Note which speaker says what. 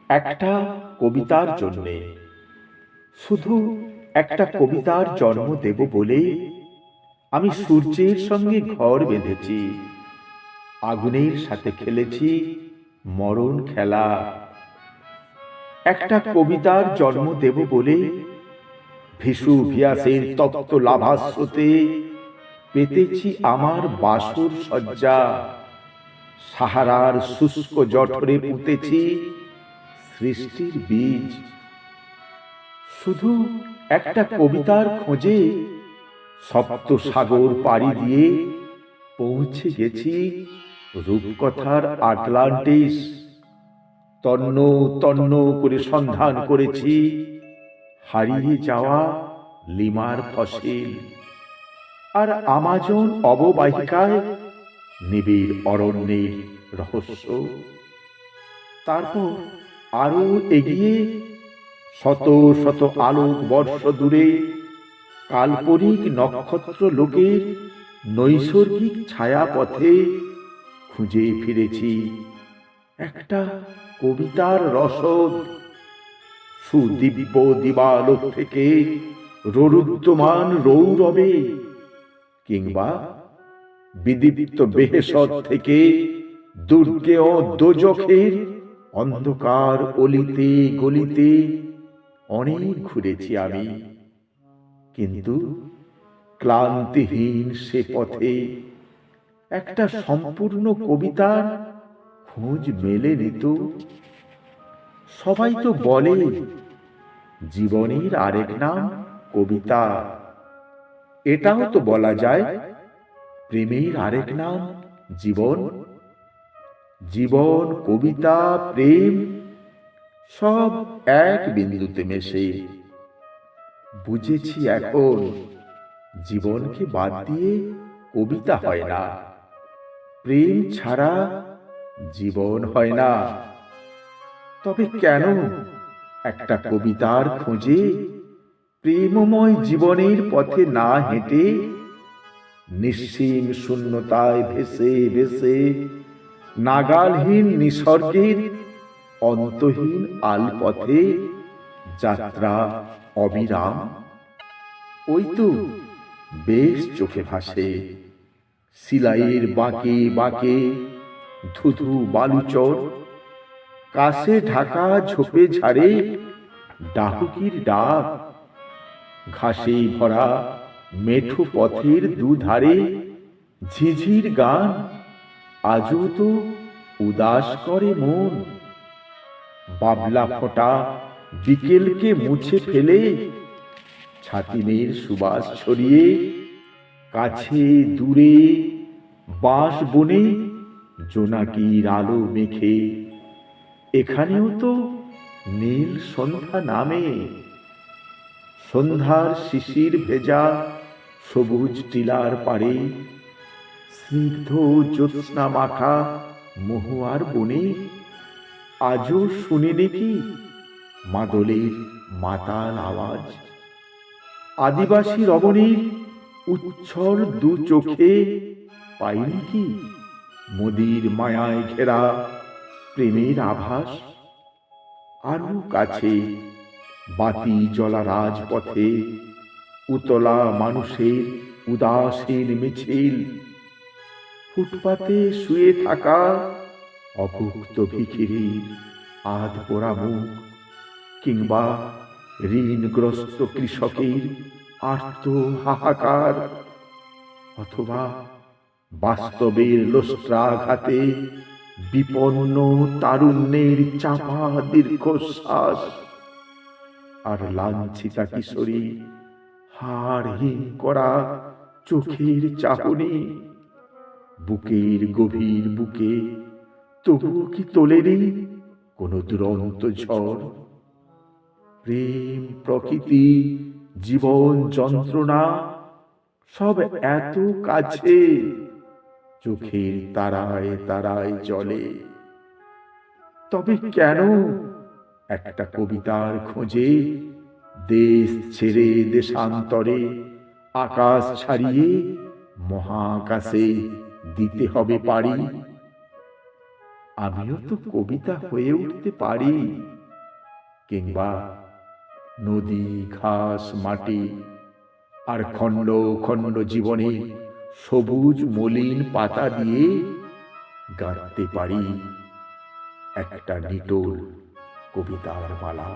Speaker 1: একটা কবিতার জন্যে, শুধু একটা কবিতার জন্ম দেব বলে আমি সূর্যের সঙ্গে ঘর বেঁধেছি, আগুনের সাথে খেলেছি মরণ খেলা। একটা কবিতার জন্ম দেব বলে ভেসুভিয়াসের তপ্ত লাভাস্রোতে পেতেছি আমার বাসর সজ্জা, সাহারার শুষ্ক জঠরে পুঁতেছি সৃষ্টির বীজ। শুধু একটা কবিতার খোঁজে সপ্ত সাগর পাড়ি দিয়ে পৌঁছে গেছি রূপকথার আটলান্টিস। তন্ন তন্ন করে সন্ধান করেছি হারিয়ে যাওয়া লিমার ফসিল, আর আমাজন অববাহিকায় নিবিড় অরণ্যের রহস্য। তারপর আরো এগিয়ে শত শত আলোক বর্ষ দূরে কাল্পনিক নক্ষত্র লোকের নৈসর্গিক ছায়াপথে খুঁজে ফিরেছি একটা কবিতার রসদ। সুদিব্য দিবালোক থেকে রোরুদ্যমান রৌরবে, কিংবা বিদীপ্ত বেহেশত থেকে দুর্গেয় দোজখের অন্ধকার অলিতে গলিতে অনেক ঘুরেছি আমি, কিন্তু ক্লান্তিহীন সে পথে একটা সম্পূর্ণ কবিতার খোঁজ মেলেনি তো। সবাই তো বলে জীবনের আরেক নাম কবিতা, এটাও তো বলা যায় প্রেমের আরেক নাম জীবন। জীবন, কবিতা, প্রেম সব এক বিন্দুতে মেশে। বুঝেছি এখন জীবনকে বাদ দিয়ে কবিতা হয় না, প্রেম ছাড়া জীবন হয় না। তবে কেন একটা কবিতার খোঁজে প্রেমময় জীবনের পথে না হেঁটে নিঃসীম শূন্যতায় ভেসে ভেসে নাগালহীন নিসর্গের অন্তহীন আলপথে যাত্রা অবিরাম? ওই তো বেশ চোখে ভাসে সিলাইয়ের বাঁকে বাঁকে ধুধু বালুচর, কাছে ঢাকা ঝোপে ঝাড়ে ডাহুকির ডাক, ঘাসে ভরা মেঠো পথের দুধারে ঝিঝির গান আজও তো উদাস করে মন। বাবলা ফোঁটা বিকেলকে মুছে ফেলে ছাতিমের সুবাস ছড়িয়ে কাছে দূরে বাঁশ বনে জোনাকির আলো মেখে। এখানেও তো নীল সন্ধ্যা নামে, সন্ধ্যার শিশির ভেজা সবুজ টিলার পাড়ে স্নিগ্ধ জ্যোৎস্না মাখা মহুয়ার বনে আজও শুনিনি কি মাদলের মাতাল আওয়াজ? আদিবাসী রমণীর উচ্ছল দু চোখে পাইনি কি মোদির মায়ায় ঘেরা প্রেমের আভাস? আরো কাছে বাতি জ্বলা রাজপথে উতলা মানুষের উদাসীন মিছিল, ফুটপাতে শুয়ে থাকা অভুক্ত ভিখিরির আধ পোড়া মুখ, কিংবা ঋণগ্রস্ত কৃষকের আর্ত হাহাকার, অথবা বাস্তবের লোস্ট্রাঘাতে বিপন্ন তারুণ্যের চাপা দীর্ঘশ্বাস, আর লাঞ্ছিতা কিশোরী হাড়হীন করা চোখের চাহনি। বুকের গভীর বুকে তবুও কি তোলেনি কোন দুরন্ত ঝড়? প্রেম, প্রকৃতি, জীবন, যন্ত্রণা সব এত কাছে, চোখের তারায় তারায় জ্বলে। তবে কেন একটা কবিতার খোঁজে দেশ ছেড়ে দেশান্তরে আকাশ ছাড়িয়ে মহাকাশে দিতে হবে পারি? আমিও তো কবিতা হয়ে উঠতে পারি। কিংবা নদী, ঘাস, মাটি আর খণ্ড খণ্ড জীবনে সবুজ মলিন পাতা দিয়ে গাঁথতে পারি একটা নিটোল কবিতার মালা।